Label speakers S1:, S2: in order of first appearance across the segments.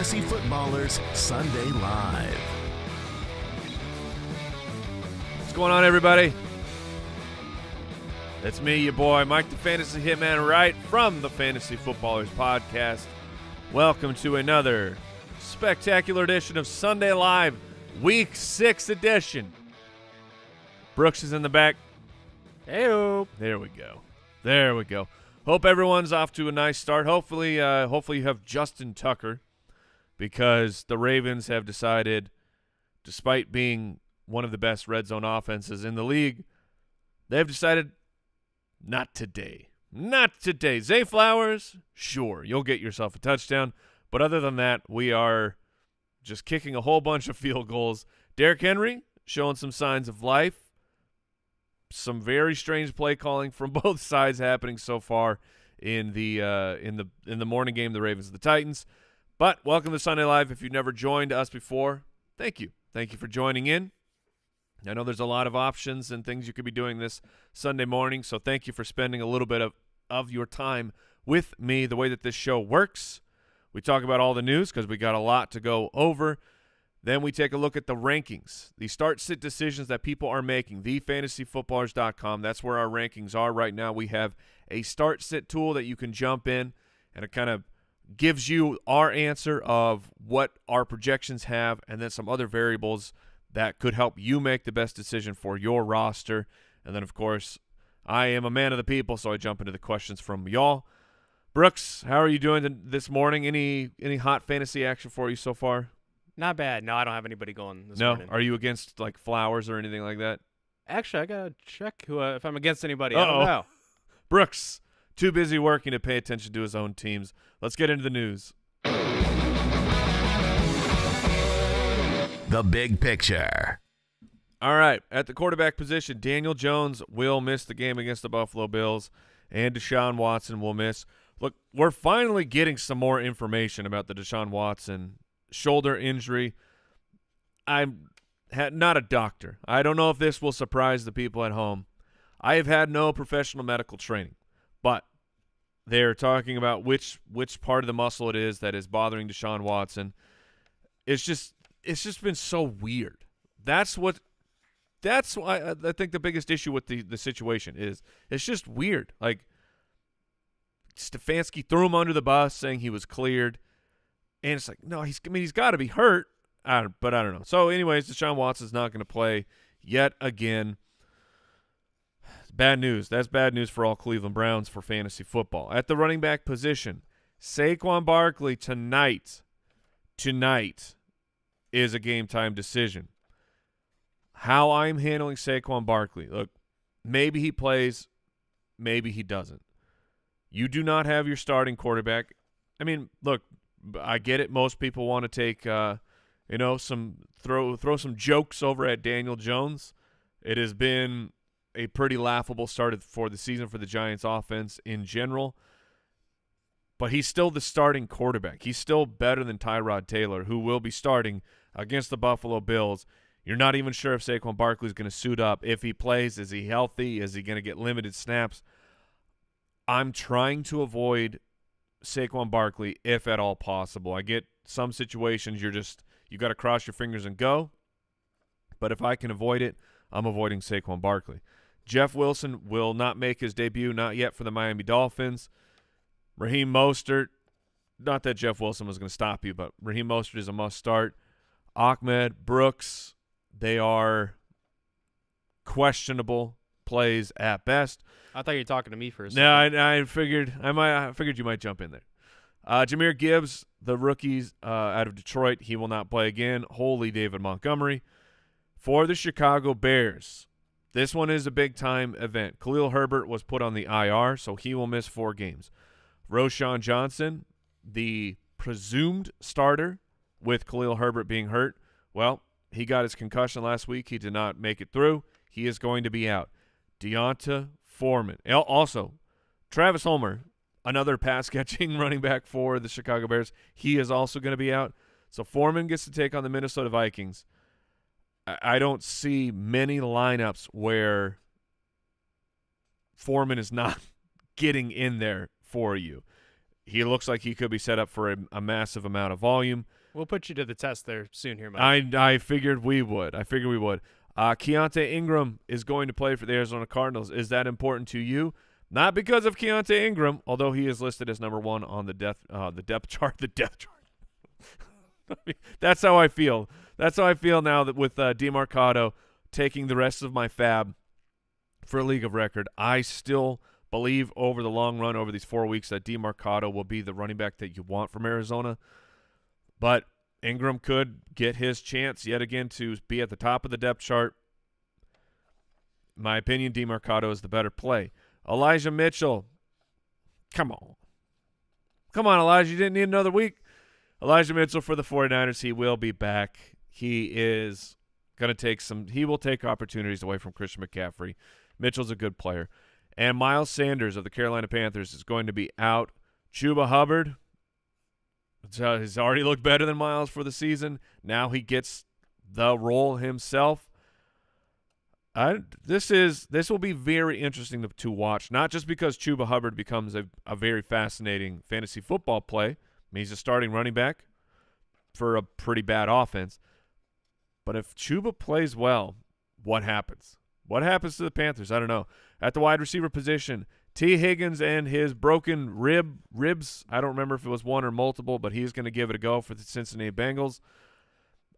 S1: Fantasy Footballers Sunday Live.
S2: What's going on, everybody? It's me, your boy, Mike the Fantasy Hitman Wright from the Fantasy Footballers Podcast. Welcome to another spectacular edition of Sunday Live, Week 6 edition. Brooks is in the back.
S3: Hey-o.
S2: There we go. There we go. Hope everyone's off to a nice start. Hopefully you have Justin Tucker, because the Ravens have decided, despite being one of the best red zone offenses in the league, they've decided not today. Not today. Zay Flowers, sure, you'll get yourself a touchdown. But other than that, we are just kicking a whole bunch of field goals. Derrick Henry showing some signs of life. Some very strange play calling from both sides happening so far in the morning game, the Ravens and the Titans. But welcome to Sunday Live. If you've never joined us before, thank you. Thank you for joining in. I know there's a lot of options and things you could be doing this Sunday morning, so thank you for spending a little bit of your time with me. The way that this show works, we talk about all the news because we got a lot to go over. Then we take a look at the rankings, the start-sit decisions that people are making, thefantasyfootballers.com. That's where our rankings are right now. We have a start-sit tool that you can jump in, and it kind of gives you our answer of what our projections have and then some other variables that could help you make the best decision for your roster. And then, of course, I am a man of the people, so I jump into the questions from y'all. Brooks, how are you doing this morning? Any hot fantasy action for you so far?
S3: Not bad. No, I don't have anybody going this morning.
S2: Are you against like Flowers or anything like that?
S3: Actually, I gotta check if I'm against anybody. I don't know.
S2: Brooks, too busy working to pay attention to his own teams. Let's get into the news.
S1: The big picture.
S2: All right, at the quarterback position, Daniel Jones will miss the game against the Buffalo Bills, and Deshaun Watson will miss. Look, we're finally getting some more information about the Deshaun Watson shoulder injury. I'm not a doctor. I don't know if this will surprise the people at home. I have had no professional medical training, but they're talking about which part of the muscle it is that is bothering Deshaun Watson. It's just been so weird. That's why I think the biggest issue with the situation is it's just weird. Like, Stefanski threw him under the bus saying he was cleared. And it's like, no, he's got to be hurt, but I don't know. So, anyways, Deshaun Watson's not going to play yet again. Bad news. That's bad news for all Cleveland Browns for fantasy football. At the running back position, Saquon Barkley tonight is a game-time decision. How I'm handling Saquon Barkley, look, maybe he plays, maybe he doesn't. You do not have your starting quarterback. I mean, look, I get it. Most people want to take, throw some jokes over at Daniel Jones. It has been a pretty laughable start for the season for the Giants offense in general. But he's still the starting quarterback. He's still better than Tyrod Taylor, who will be starting against the Buffalo Bills. You're not even sure if Saquon Barkley is going to suit up. If he plays, is he healthy? Is he going to get limited snaps? I'm trying to avoid Saquon Barkley if at all possible. I get some situations you got to cross your fingers and go. But if I can avoid it, I'm avoiding Saquon Barkley. Jeff Wilson will not make his debut, not yet, for the Miami Dolphins. Raheem Mostert, not that Jeff Wilson was going to stop you, but Raheem Mostert is a must start. Ahmed, Brooks, they are questionable plays at best.
S3: I thought you were talking to me for a second.
S2: No, I figured you might jump in there. Jahmyr Gibbs, the rookies out of Detroit, he will not play again. Holy David Montgomery. For the Chicago Bears, this one is a big-time event. Khalil Herbert was put on the IR, so he will miss 4 games. Roschon Johnson, the presumed starter with Khalil Herbert being hurt, well, he got his concussion last week. He did not make it through. He is going to be out. Deonta Foreman. Also, Travis Homer, another pass-catching running back for the Chicago Bears, he is also going to be out. So Foreman gets to take on the Minnesota Vikings. I don't see many lineups where Foreman is not getting in there for you. He looks like he could be set up for a massive amount of volume.
S3: We'll put you to the test there soon here, Mike.
S2: I figured we would. Keontae Ingram is going to play for the Arizona Cardinals. Is that important to you? Not because of Keontae Ingram, although he is listed as number 1 on the depth chart. The depth chart. That's how I feel. That's how I feel now that with DeMarcado taking the rest of my fab for a league of record. I still believe over the long run, over these 4 weeks, that DeMarcado will be the running back that you want from Arizona. But Ingram could get his chance yet again to be at the top of the depth chart. In my opinion, DeMarcado is the better play. Elijah Mitchell. Come on. Come on, Elijah. You didn't need another week. Elijah Mitchell for the 49ers. He will be back. He is going to he will take opportunities away from Christian McCaffrey. Mitchell's a good player. And Miles Sanders of the Carolina Panthers is going to be out. Chuba Hubbard has already looked better than Miles for the season. Now he gets the role himself. This will be very interesting to watch, not just because Chuba Hubbard becomes a very fascinating fantasy football play. I mean, he's a starting running back for a pretty bad offense. But if Chuba plays well, what happens? What happens to the Panthers? I don't know. At the wide receiver position, T. Higgins and his broken ribs. I don't remember if it was one or multiple, but he's going to give it a go for the Cincinnati Bengals.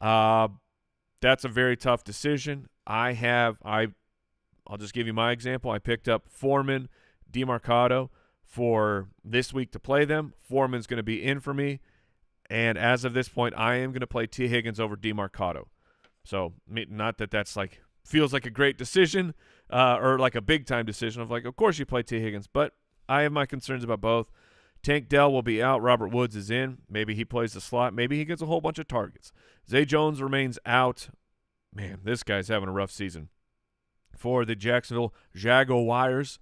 S2: That's a very tough decision. I'll just give you my example. I picked up Foreman, DeMarcado for this week to play them. Foreman's going to be in for me. And as of this point, I am going to play T. Higgins over DeMarcado. So not that that's like feels like a great decision or like a big-time decision of like, of course you play T. Higgins, but I have my concerns about both. Tank Dell will be out. Robert Woods is in. Maybe he plays the slot. Maybe he gets a whole bunch of targets. Zay Jones remains out. Man, this guy's having a rough season. For the Jacksonville Jaguars,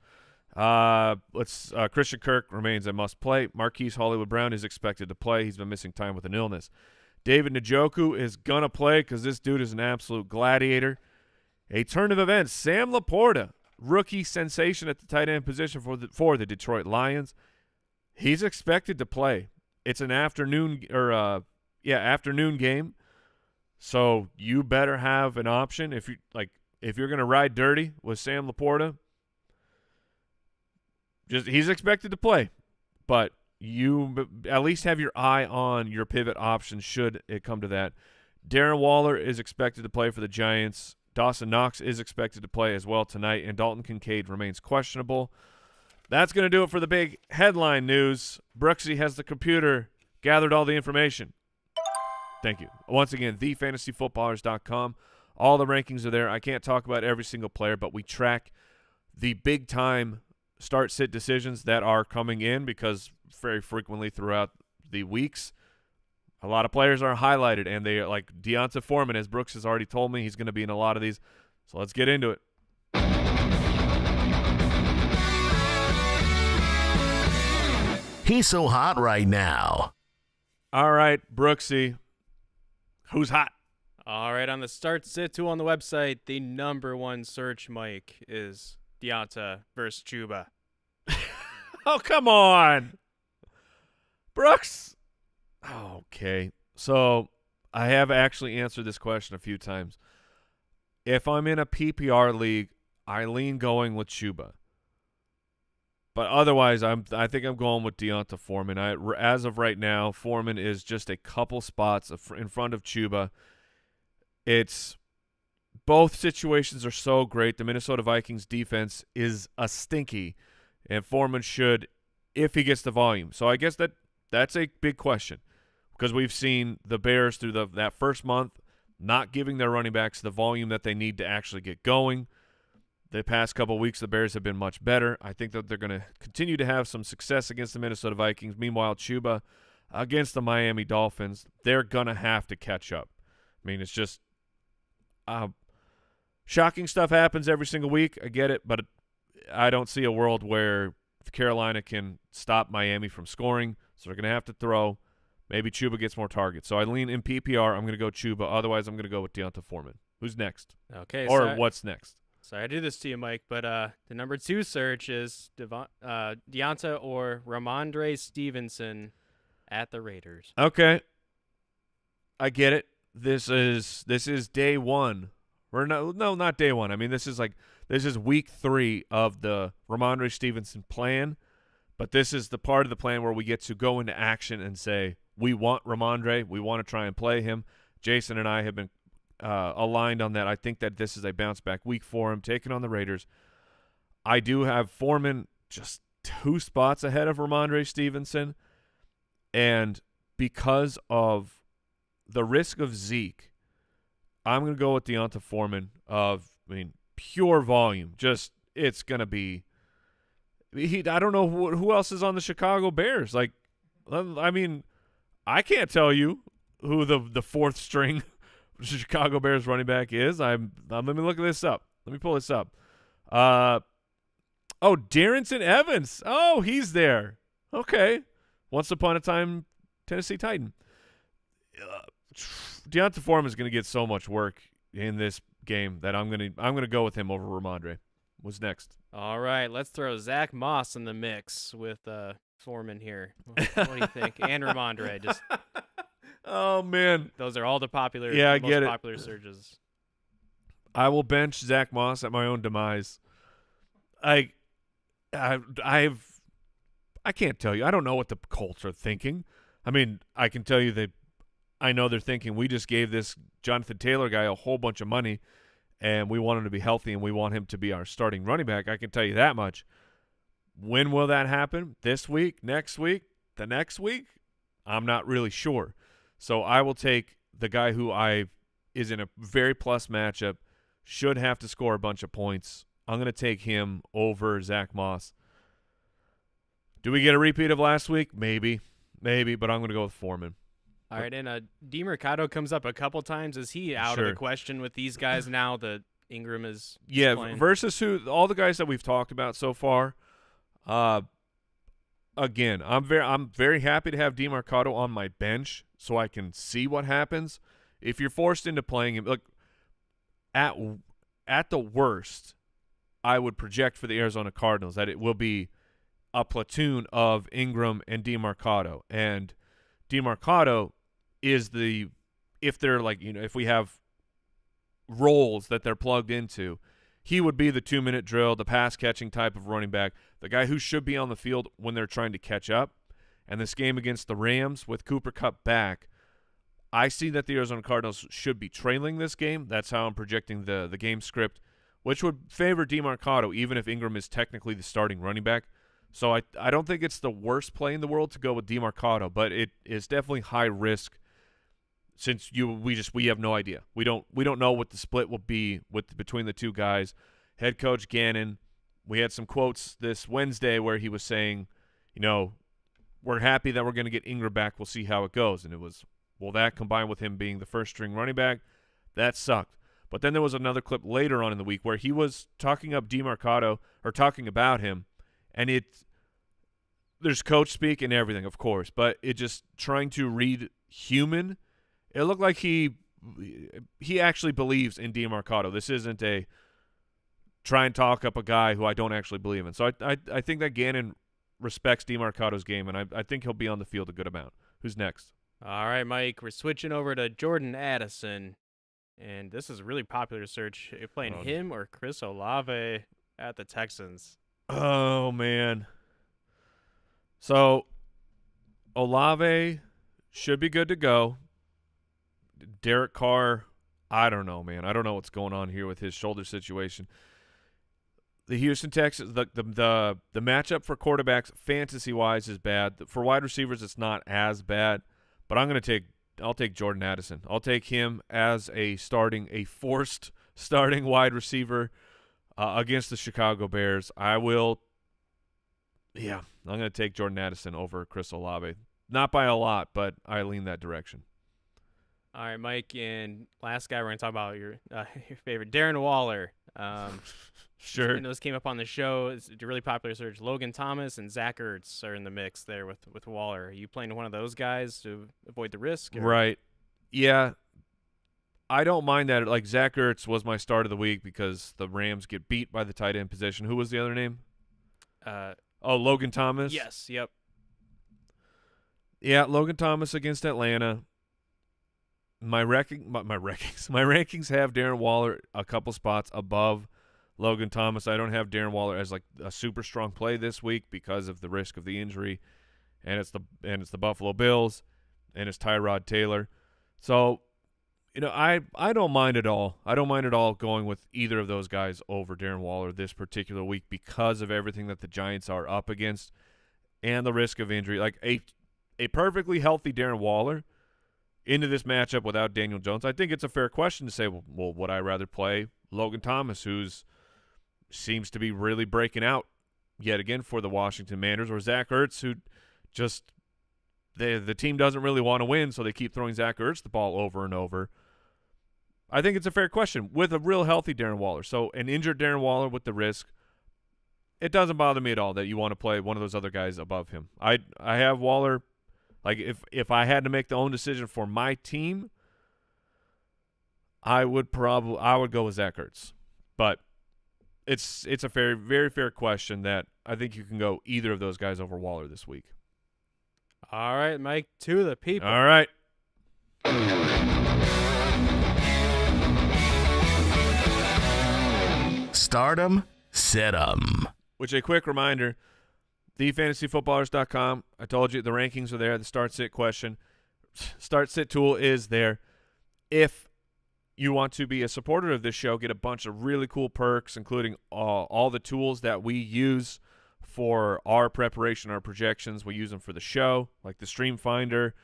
S2: Christian Kirk remains a must-play. Marquise Hollywood-Brown is expected to play. He's been missing time with an illness. David Njoku is going to play because this dude is an absolute gladiator. A turn of events, Sam Laporta, rookie sensation at the tight end position for the Detroit Lions. He's expected to play. It's an afternoon game. So you better have an option if you're going to ride dirty with Sam Laporta. He's expected to play, but you at least have your eye on your pivot options should it come to that. Darren Waller is expected to play for the Giants. Dawson Knox is expected to play as well tonight, and Dalton Kincaid remains questionable. That's going to do it for the big headline news. Brooksy has the computer gathered all the information. Thank you. Once again, thefantasyfootballers.com. All the rankings are there. I can't talk about every single player, but we track the big-time start-sit decisions that are coming in because very frequently throughout the weeks, a lot of players are highlighted, and they are like Deonta Foreman, as Brooks has already told me. He's going to be in a lot of these. So let's get into it.
S1: He's so hot right now.
S2: All right, Brooksy. Who's hot?
S3: All right, on the start sit to on the website, the number one search, Mike, is Deonta versus Chuba.
S2: Oh, come on. Brooks. Okay. So I have actually answered this question a few times. If I'm in a PPR league, I lean going with Chuba. But otherwise, I think I'm going with Deonta Foreman. As of right now, Foreman is just a couple spots in front of Chuba. It's both situations are so great. The Minnesota Vikings defense is a stinky, and Foreman should, if he gets the volume. So I guess that's a big question because we've seen the Bears through that first month not giving their running backs the volume that they need to actually get going. The past couple of weeks, the Bears have been much better. I think that they're going to continue to have some success against the Minnesota Vikings. Meanwhile, Chuba against the Miami Dolphins, they're going to have to catch up. I mean, it's just shocking stuff happens every single week. I get it, but I don't see a world where Carolina can stop Miami from scoring, so they're going to have to throw. Maybe Chuba gets more targets. So I lean in PPR. I'm going to go Chuba. Otherwise, I'm going to go with Deonta Foreman. Who's next?
S3: Okay.
S2: Or what's next?
S3: Sorry I do this to you, Mike, but the number two search is Deonta or Ramondre Stevenson at the Raiders.
S2: Okay. I get it. This is day one. Or no, not day one. I mean, this is week 3 of the Ramondre Stevenson plan. But this is the part of the plan where we get to go into action and say, we want Ramondre. We want to try and play him. Jason and I have been aligned on that. I think that this is a bounce-back week for him, taking on the Raiders. I do have Foreman just 2 spots ahead of Ramondre Stevenson. And because of the risk of Zeke, I'm going to go with Deonta Foreman pure volume. Just, it's going to be I don't know who else is on the Chicago Bears. Like, I mean, I can't tell you who the 4th string Chicago Bears running back is. Let me look this up. Let me pull this up. Darrington Evans. Oh, he's there. Okay. Once upon a time, Tennessee Titan. Deonta Foreman is going to get so much work in this game that I'm gonna go with him over Ramondre. What's next?
S3: All right, let's throw Zach Moss in the mix with Foreman here. What do you think? And Ramondre. Just
S2: oh man,
S3: those are all the popular,
S2: most
S3: popular surges.
S2: I will bench Zach Moss at my own demise. I can't tell you. I don't know what the Colts are thinking. I mean, I can tell you I know they're thinking we just gave this Jonathan Taylor guy a whole bunch of money, and we want him to be healthy, and we want him to be our starting running back. I can tell you that much. When will that happen? This week? Next week? The next week? I'm not really sure. So I will take the guy who is in a very plus matchup, should have to score a bunch of points. I'm going to take him over Zach Moss. Do we get a repeat of last week? Maybe, but I'm going to go with Foreman.
S3: All right, and DeMercado comes up a couple times. Is he out of the question with these guys now that Ingram is playing?
S2: Versus all the guys that we've talked about so far. Again, I'm very happy to have DeMercado on my bench so I can see what happens. If you're forced into playing him, look, at the worst, I would project for the Arizona Cardinals that it will be a platoon of Ingram and DeMercado, and DeMercado is if they're if we have roles that they're plugged into, he would be the 2-minute drill, the pass catching type of running back, the guy who should be on the field when they're trying to catch up. And this game against the Rams with Cooper Kupp back, I see that the Arizona Cardinals should be trailing this game. That's how I'm projecting the game script, which would favor DeMercado even if Ingram is technically the starting running back. So I don't think it's the worst play in the world to go with DeMercado, but it is definitely high risk since we have no idea. We don't know what the split will be between the two guys. Head coach Gannon, we had some quotes this Wednesday where he was saying, we're happy that we're going to get Ingram back. We'll see how it goes. And it was, that combined with him being the first string running back, that sucked. But then there was another clip later on in the week where he was talking up DeMercado or talking about him, and there's coach speak and everything, of course, but it just trying to read human. It looked like he actually believes in DeMercado. This isn't a try and talk up a guy who I don't actually believe in. So I think that Gannon respects DeMercado's game, and I think he'll be on the field a good amount. Who's next?
S3: All right, Mike, we're switching over to Jordan Addison, and this is a really popular search. You're playing him or Chris Olave at the Texans.
S2: Oh, man. So Olave should be good to go. Derek Carr, I don't know, man. I don't know what's going on here with his shoulder situation. The Houston Texans, the matchup for quarterbacks fantasy-wise is bad. For wide receivers, it's not as bad. But I'll take Jordan Addison. I'll take him as a forced starting wide receiver against the Chicago Bears. I'm going to take Jordan Addison over Chris Olave. Not by a lot, but I lean that direction.
S3: All right, Mike, and last guy we're going to talk about your favorite, Darren Waller.
S2: Sure.
S3: And those came up on the show. It's a really popular search. Logan Thomas and Zach Ertz are in the mix there with Waller. Are you playing one of those guys to avoid the risk? Or?
S2: Right. Yeah. I don't mind that. Like, Zach Ertz was my start of the week because the Rams get beat by the tight end position. Who was the other name? Logan Thomas?
S3: Yes, yep.
S2: Yeah, Logan Thomas against Atlanta. my rankings have Darren Waller a couple spots above Logan Thomas. I don't have Darren Waller as like a super strong play this week because of the risk of the injury, and it's the Buffalo Bills, and it's Tyrod Taylor. So, I don't mind at all. I don't mind at all going with either of those guys over Darren Waller this particular week because of everything that the Giants are up against and the risk of injury. Like a perfectly healthy Darren Waller into this matchup without Daniel Jones, I think it's a fair question to say, well, would I rather play Logan Thomas, who's seems to be really breaking out yet again for the Washington Commanders, or Zach Ertz, who just the team doesn't really want to win, so they keep throwing Zach Ertz the ball over and over. I think it's a fair question with a real healthy Darren Waller. So an injured Darren Waller with the risk, it doesn't bother me at all that you want to play one of those other guys above him. I have Waller. Like if I had to make the own decision for my team, I would go with Zach Ertz. But it's a very fair question that I think you can go either of those guys over Waller this week.
S3: All right, Mike, to the people.
S2: All right.
S1: Stardom, set 'em.
S2: Which, a quick reminder, thefantasyfootballers.com. I told you the rankings are there. The start-sit question. Start-sit tool is there. If you want to be a supporter of this show, get a bunch of really cool perks, including all the tools that we use for our preparation, our projections. We use them for the show, like the Stream Finder,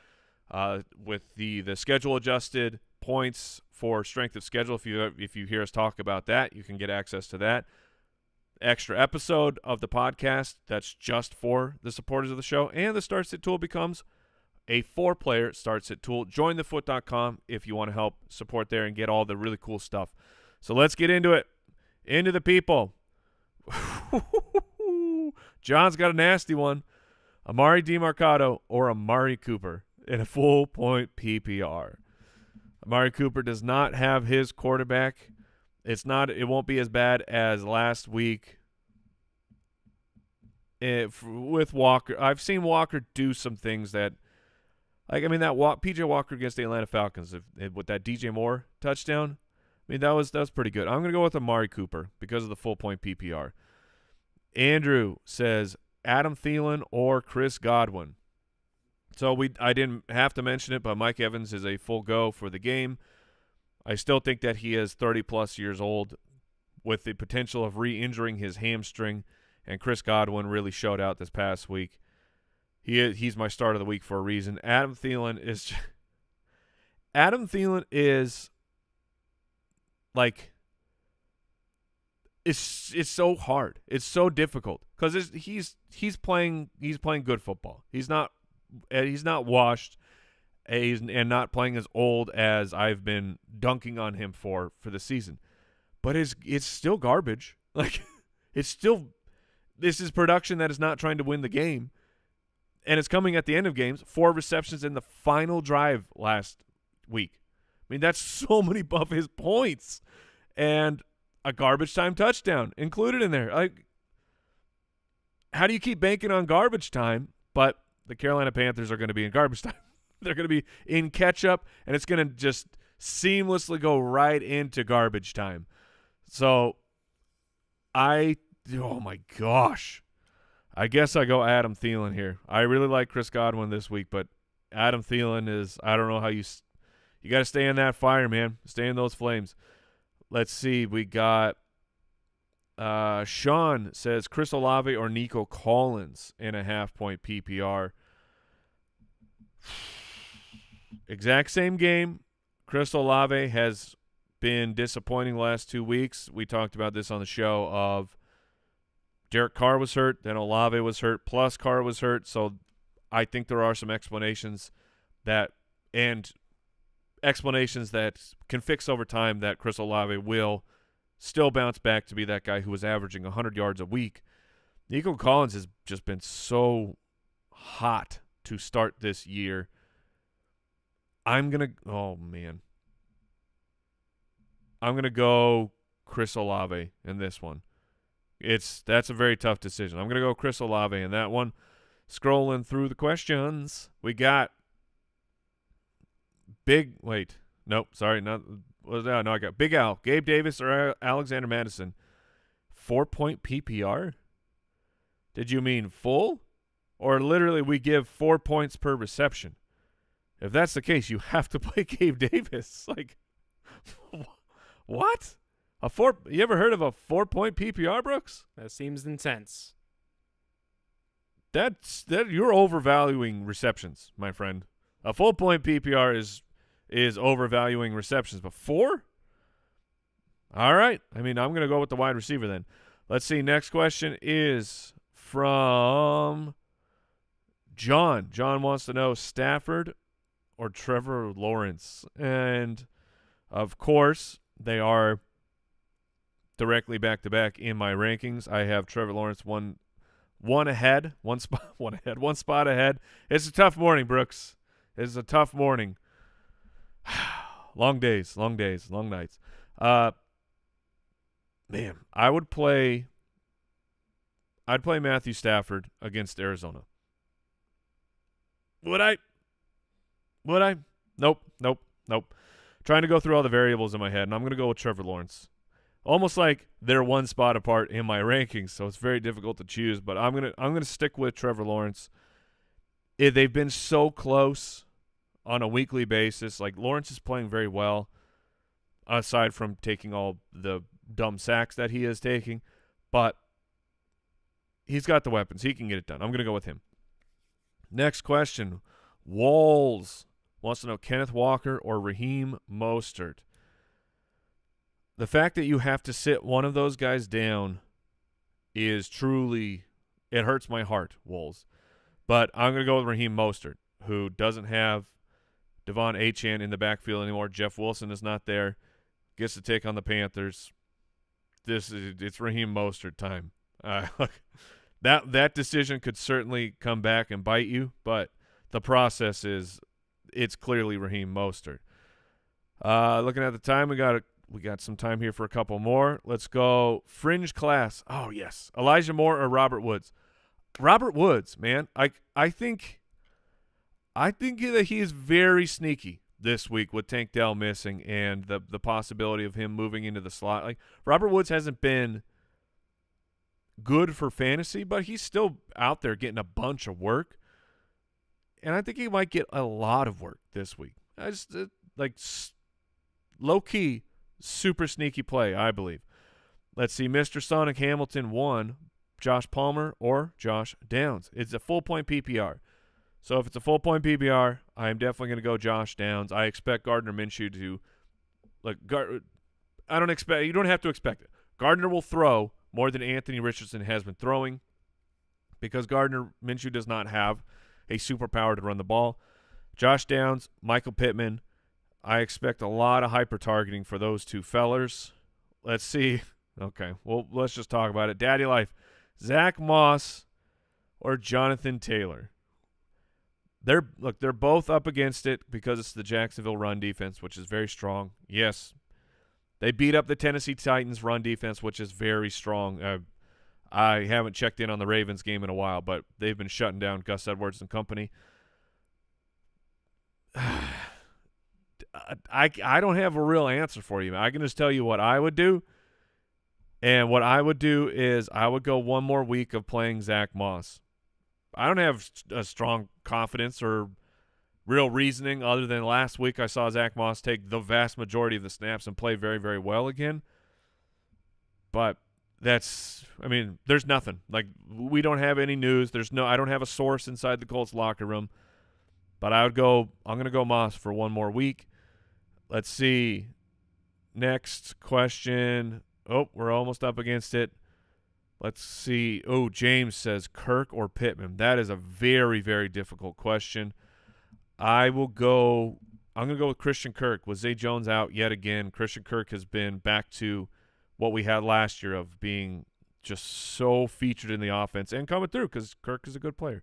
S2: with the schedule-adjusted points for strength of schedule. If you hear us talk about that, you can get access to that. Extra episode of the podcast that's just for the supporters of the show, and the Start Sit tool becomes a 4-player Start Sit tool. Jointhefoot.com if you want to help support there and get all the really cool stuff. So let's get into it. Into the people. John's got a nasty one. Amari DiMercato or Amari Cooper in a full-point PPR. Amari Cooper does not have his quarterback. It won't be as bad as last week with Walker. I've seen Walker do some things that, that P.J. Walker against the Atlanta Falcons with that DJ Moore touchdown. That was pretty good. I'm going to go with Amari Cooper because of the full-point PPR. Andrew says Adam Thielen or Chris Godwin. So I didn't have to mention it, but Mike Evans is a full go for the game. I still think that he is 30-plus years old with the potential of re-injuring his hamstring, and Chris Godwin really showed out this past week. He's my start of the week for a reason. Adam Thielen is like it's so hard. It's so difficult because he's playing good football. He's not washed. And not playing as old as I've been dunking on him for the season. But it's still garbage. Like, this is production that is not trying to win the game. And it's coming at the end of games. 4 receptions in the final drive last week. That's so many of his points. And a garbage time touchdown included in there. Like, how do you keep banking on garbage time? But the Carolina Panthers are going to be in garbage time. They're going to be in catch-up, and it's going to just seamlessly go right into garbage time. So, oh my gosh. I guess I go Adam Thielen here. I really like Chris Godwin this week, but Adam Thielen is, I don't know how you got to stay in that fire, man. Stay in those flames. Let's see. We got Sean says Chris Olave or Nico Collins in a half-point PPR. Exact same game. Chris Olave has been disappointing the last 2 weeks. We talked about this on the show of Derek Carr was hurt, then Olave was hurt, plus Carr was hurt. So I think there are some explanations that can fix over time that Chris Olave will still bounce back to be that guy who was averaging 100 yards a week. Nico Collins has just been so hot to start this year. I'm going to go Chris Olave in this one. That's a very tough decision. I'm going to go Chris Olave in that one. Scrolling through the questions, we got Nope, sorry, not. No, I got Big Al, Gabe Davis, or Alexander Madison. 4-point PPR? Did you mean full? Or literally we give 4 points per reception? If that's the case, you have to play Gabe Davis. Like, what? You ever heard of a 4-point PPR, Brooks?
S3: That seems intense.
S2: You're overvaluing receptions, my friend. A full point PPR is overvaluing receptions, but 4? All right. I mean, I'm going to go with the wide receiver then. Let's see. Next question is from John. John wants to know Stafford or Trevor Lawrence. And, of course, they are directly back-to-back in my rankings. I have Trevor Lawrence one spot ahead. It's a tough morning, Brooks. It's a tough morning. Long days, long nights. Man, I'd play Matthew Stafford against Arizona. Would I? Nope. Trying to go through all the variables in my head, and I'm going to go with Trevor Lawrence. Almost like they're one spot apart in my rankings, so it's very difficult to choose. But I'm gonna stick with Trevor Lawrence. They've been so close on a weekly basis. Like, Lawrence is playing very well, aside from taking all the dumb sacks that he is taking. But he's got the weapons. He can get it done. I'm gonna go with him. Next question. Walls wants to know Kenneth Walker or Raheem Mostert. The fact that you have to sit one of those guys down is truly – it hurts my heart, Wolves. But I'm going to go with Raheem Mostert, who doesn't have Devon Achane in the backfield anymore. Jeff Wilson is not there. Gets to take on the Panthers. It's Raheem Mostert time. That decision could certainly come back and bite you, but the process is it's clearly Raheem Mostert. Looking at the time, we got some time here for a couple more. Let's go fringe class. Oh, yes. Elijah Moore or Robert Woods? Robert Woods, man. I think that he is very sneaky this week with Tank Dell missing and the possibility of him moving into the slot. Like, Robert Woods hasn't been good for fantasy, but he's still out there getting a bunch of work. And I think he might get a lot of work this week. I just low-key, super sneaky play, I believe. Let's see. Mr. Sonic Hamilton 1, Josh Palmer or Josh Downs. It's a full-point PPR. So if it's a full-point PPR, I am definitely going to go Josh Downs. I expect Gardner Minshew to I don't expect – you don't have to expect it. Gardner will throw more than Anthony Richardson has been throwing because Gardner Minshew does not have a superpower to run the ball. Josh Downs, Michael Pittman, I expect a lot of hyper-targeting for those two fellers. Let's see. Okay, well, let's just talk about it. Daddy Life, Zach Moss or Jonathan Taylor? They're both up against it because it's the Jacksonville run defense, which is very strong. Yes, they beat up the Tennessee Titans run defense, which is very strong. I haven't checked in on the Ravens game in a while, but they've been shutting down Gus Edwards and company. I don't have a real answer for you. I can just tell you what I would do. And what I would do is I would go one more week of playing Zach Moss. I don't have a strong confidence or real reasoning other than last week I saw Zach Moss take the vast majority of the snaps and play very, very well again. But there's nothing. Like, we don't have any news. I don't have a source inside the Colts locker room. But I'm going to go Moss for one more week. Let's see. Next question. Oh, we're almost up against it. Let's see. Oh, James says Kirk or Pittman. That is a very, very difficult question. I'm going to go with Christian Kirk. With Zay Jones out yet again, Christian Kirk has been back to what we had last year of being just so featured in the offense and coming through because Kirk is a good player.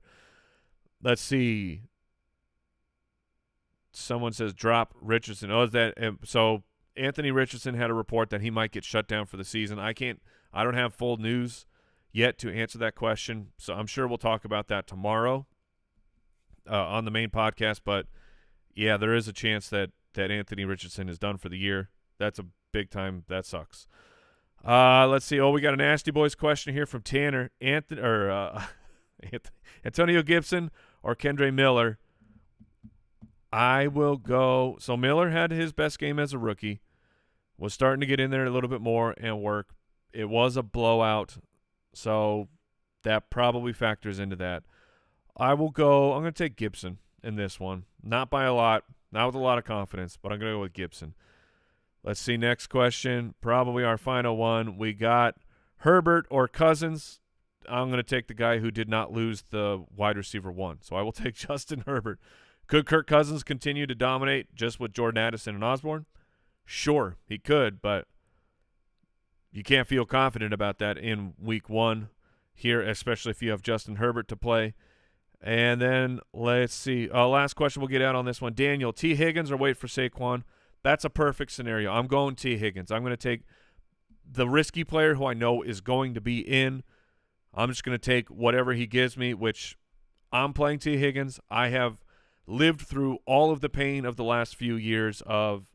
S2: Let's see. Someone says drop Richardson. Oh, is that so? Anthony Richardson had a report that he might get shut down for the season. I don't have full news yet to answer that question, so I'm sure we'll talk about that tomorrow on the main podcast. But yeah, there is a chance that that Anthony Richardson is done for the year. That's a big time. That sucks. Let's see. We got a Nasty Boys question here from Tanner. Antonio Gibson or Kendre Miller. I will go. So Miller had his best game as a rookie. Was starting to get in there a little bit more and work. It was a blowout, so that probably factors into that. I'm going to take Gibson in this one. Not by a lot, not with a lot of confidence, but I'm going to go with Gibson. Let's see, next question, probably our final one. We got Herbert or Cousins. I'm going to take the guy who did not lose the wide receiver one, so I will take Justin Herbert. Could Kirk Cousins continue to dominate just with Jordan Addison and Osborne? Sure, he could, but you can't feel confident about that in week one here, especially if you have Justin Herbert to play. And then let's see. Last question we'll get out on this one. Daniel, T. Higgins or wait for Saquon? That's a perfect scenario. I'm going T. Higgins. I'm going to take the risky player who I know is going to be in. I'm just going to take whatever he gives me, which I'm playing T. Higgins. I have lived through all of the pain of the last few years of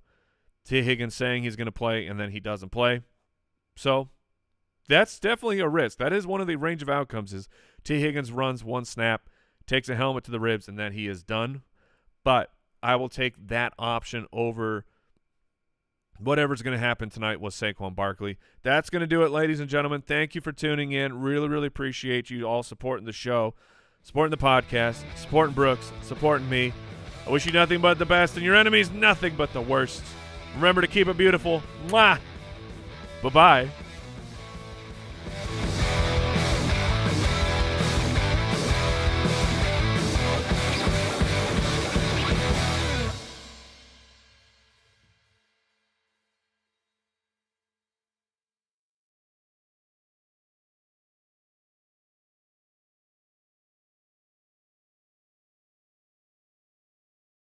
S2: T. Higgins saying he's going to play and then he doesn't play. So that's definitely a risk. That is one of the range of outcomes is T. Higgins runs one snap, takes a helmet to the ribs, and then he is done. But I will take that option over whatever's going to happen tonight with Saquon Barkley. That's going to do it, ladies and gentlemen. Thank you for tuning in. Really, really appreciate you all supporting the show, supporting the podcast, supporting Brooks, supporting me. I wish you nothing but the best, and your enemies nothing but the worst. Remember to keep it beautiful. Mwah! Bye-bye.